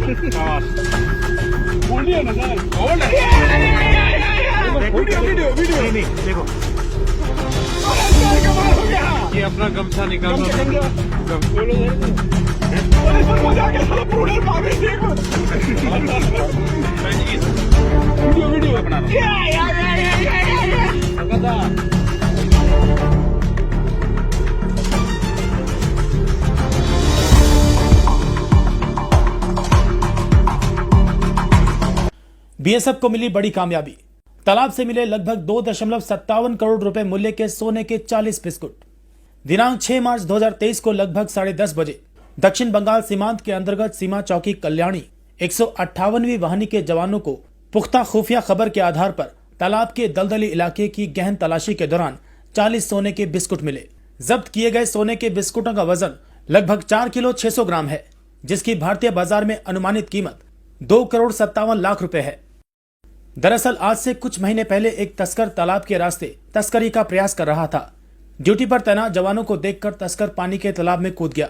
बोल दिया ना सर, बोल वीडियो वीडियो वीडियो नहीं देखो, कमाल हो गया। ये अपना गमछा निकालो, बोलो वीडियो वीडियो बना बीएसएफ को मिली बड़ी कामयाबी। तालाब से मिले लगभग 2.57 करोड़ रुपए मूल्य के सोने के 40 बिस्कुट। दिनांक 6 मार्च 2023 को लगभग 10:30 बजे दक्षिण बंगाल सीमांत के अंतर्गत सीमा चौकी कल्याणी 158वीं वाहिनी के जवानों को पुख्ता खुफिया खबर के आधार पर तालाब के दलदली इलाके की गहन तलाशी के दौरान 40 सोने के बिस्कुट मिले। जब्त किए गए सोने के बिस्कुटों का वजन लगभग 4 किलो 600 ग्राम है, जिसकी भारतीय बाजार में अनुमानित कीमत 2,57,00,000 रुपए है। दरअसल आज से कुछ महीने पहले एक तस्कर तालाब के रास्ते तस्करी का प्रयास कर रहा था। ड्यूटी पर तैनात जवानों को देखकर तस्कर पानी के तालाब में कूद गया।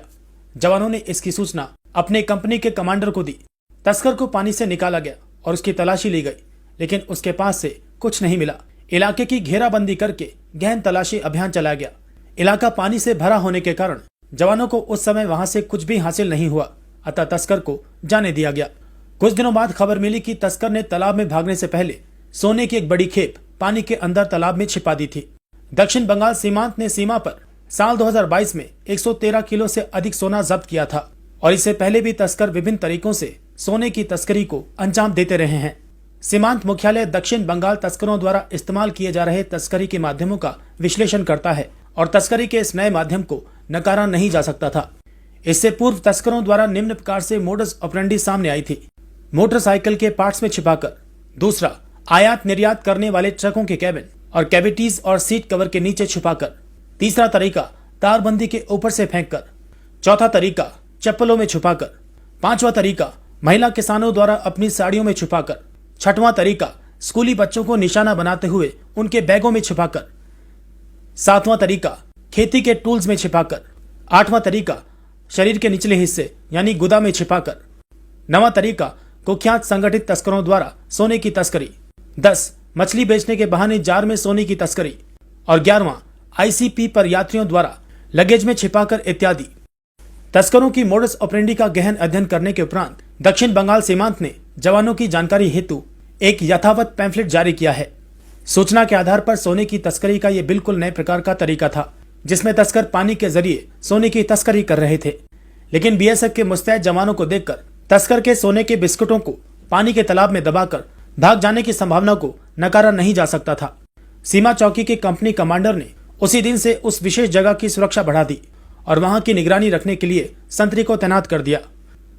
जवानों ने इसकी सूचना अपने कंपनी के कमांडर को दी। तस्कर को पानी से निकाला गया और उसकी तलाशी ली गई, लेकिन उसके पास से कुछ नहीं मिला। इलाके की घेराबंदी करके गहन तलाशी अभियान चलाया गया। इलाका पानी से भरा होने के कारण जवानों को उस समय वहां से कुछ भी हासिल नहीं हुआ, अतः तस्कर को जाने दिया गया। कुछ दिनों बाद खबर मिली कि तस्कर ने तालाब में भागने से पहले सोने की एक बड़ी खेप पानी के अंदर तालाब में छिपा दी थी। दक्षिण बंगाल सीमांत ने सीमा पर साल 2022 में 113 किलो से अधिक सोना जब्त किया था और इससे पहले भी तस्कर विभिन्न तरीकों से सोने की तस्करी को अंजाम देते रहे हैं। सीमांत मुख्यालय दक्षिण बंगाल तस्करों द्वारा इस्तेमाल किए जा रहे तस्करी के माध्यमों का विश्लेषण करता है और तस्करी के इस नए माध्यम को नकारा नहीं जा सकता था। इससे पूर्व तस्करों द्वारा निम्न प्रकार से मोडस ऑपरेंडी सामने आई थी: मोटरसाइकिल के पार्ट्स में छिपाकर, दूसरा आयात निर्यात करने वाले ट्रकों के कैबिन और कैविटीज और सीट कवर के नीचे छुपाकर, तीसरा तरीका तारबंदी के ऊपर से फेंककर, चौथा तरीका चप्पलों में छुपाकर, पांचवा तरीका महिला किसानों द्वारा अपनी साड़ियों में छुपाकर, छठवां तरीका स्कूली बच्चों को निशाना बनाते हुए उनके बैगों में छुपाकर, सातवां तरीका खेती के टूल्स में छिपाकर, आठवां तरीका शरीर के निचले हिस्से यानी गुदा में छिपाकर, नवां तरीका कुख्यात संगठित तस्करों द्वारा सोने की तस्करी, 10 मछली बेचने के बहाने जार में सोने की तस्करी और 11वां आईसीपी पर यात्रियों द्वारा लगेज में छिपाकर इत्यादि। तस्करों की मोडस ऑपरेंडी का गहन अध्ययन करने के उपरांत दक्षिण बंगाल सीमांत ने जवानों की जानकारी हेतु एक यथावत पैम्फलेट जारी किया है। सूचना के आधार पर सोने की तस्करी का यह बिल्कुल नए प्रकार का तरीका था, जिसमें तस्कर पानी के जरिए सोने की तस्करी कर रहे थे। लेकिन बीएसएफ के मुस्तैद जवानों को देखकर तस्कर के सोने के बिस्कुटों को पानी के तालाब में दबाकर भाग जाने की संभावना को नकारा नहीं जा सकता था। सीमा चौकी के कंपनी कमांडर ने उसी दिन से उस विशेष जगह की सुरक्षा बढ़ा दी और वहां की निगरानी रखने के लिए संतरी को तैनात कर दिया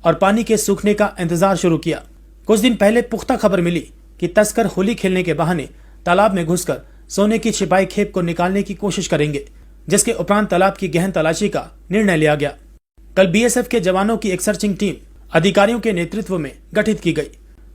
और पानी के सूखने का इंतजार शुरू किया। कुछ दिन पहले पुख्ता खबर मिली कि तस्कर होली खेलने के बहाने तालाब में घुसकर सोने की छिपाई खेप को निकालने की कोशिश करेंगे, जिसके उपरांत तालाब की गहन तलाशी का निर्णय लिया गया। कल बीएसएफ के जवानों की एक सर्चिंग टीम अधिकारियों के नेतृत्व में गठित की गई।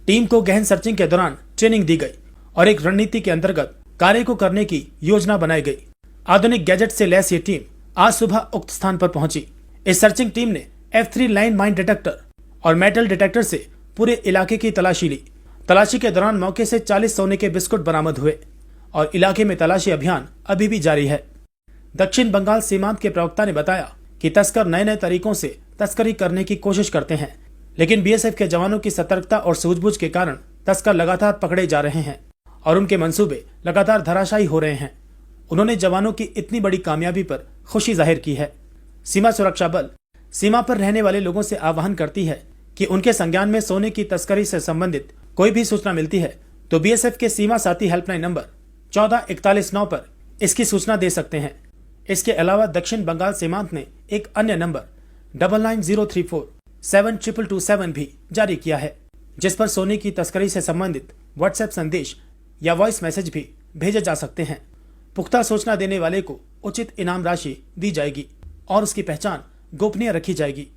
टीम को गहन सर्चिंग के दौरान ट्रेनिंग दी गई और एक रणनीति के अंतर्गत कार्य को करने की योजना बनाई गई। आधुनिक गैजेट से लैस ये टीम आज सुबह उक्त स्थान पर पहुंची। इस सर्चिंग टीम ने F3 लाइन माइन डिटेक्टर और मेटल डिटेक्टर से पूरे इलाके की तलाशी ली। तलाशी के दौरान मौके से 40 सोने के बिस्कुट बरामद हुए और इलाके में तलाशी अभियान अभी भी जारी है। दक्षिण बंगाल सीमांत के प्रवक्ता ने बताया कि तस्कर नए नए तरीकों से तस्करी करने की कोशिश करते हैं, लेकिन बीएसएफ के जवानों की सतर्कता और सूझबूझ के कारण तस्कर लगातार पकड़े जा रहे हैं और उनके मंसूबे लगातार धराशायी हो रहे हैं। उन्होंने जवानों की इतनी बड़ी कामयाबी पर खुशी जाहिर की है। सीमा सुरक्षा बल सीमा पर रहने वाले लोगों से आह्वान करती है कि उनके संज्ञान में सोने की तस्करी से संबंधित कोई भी सूचना मिलती है तो बीएसएफ के सीमा साथी हेल्पलाइन नंबर 144149 पर इसकी सूचना दे सकते हैं। इसके अलावा दक्षिण बंगाल सीमांत ने एक अन्य नंबर 9903472227 भी जारी किया है, जिस पर सोने की तस्करी से संबंधित व्हाट्सएप संदेश या वॉइस मैसेज भी भेजे जा सकते हैं। पुख्ता सूचना देने वाले को उचित इनाम राशि दी जाएगी और उसकी पहचान गोपनीय रखी जाएगी।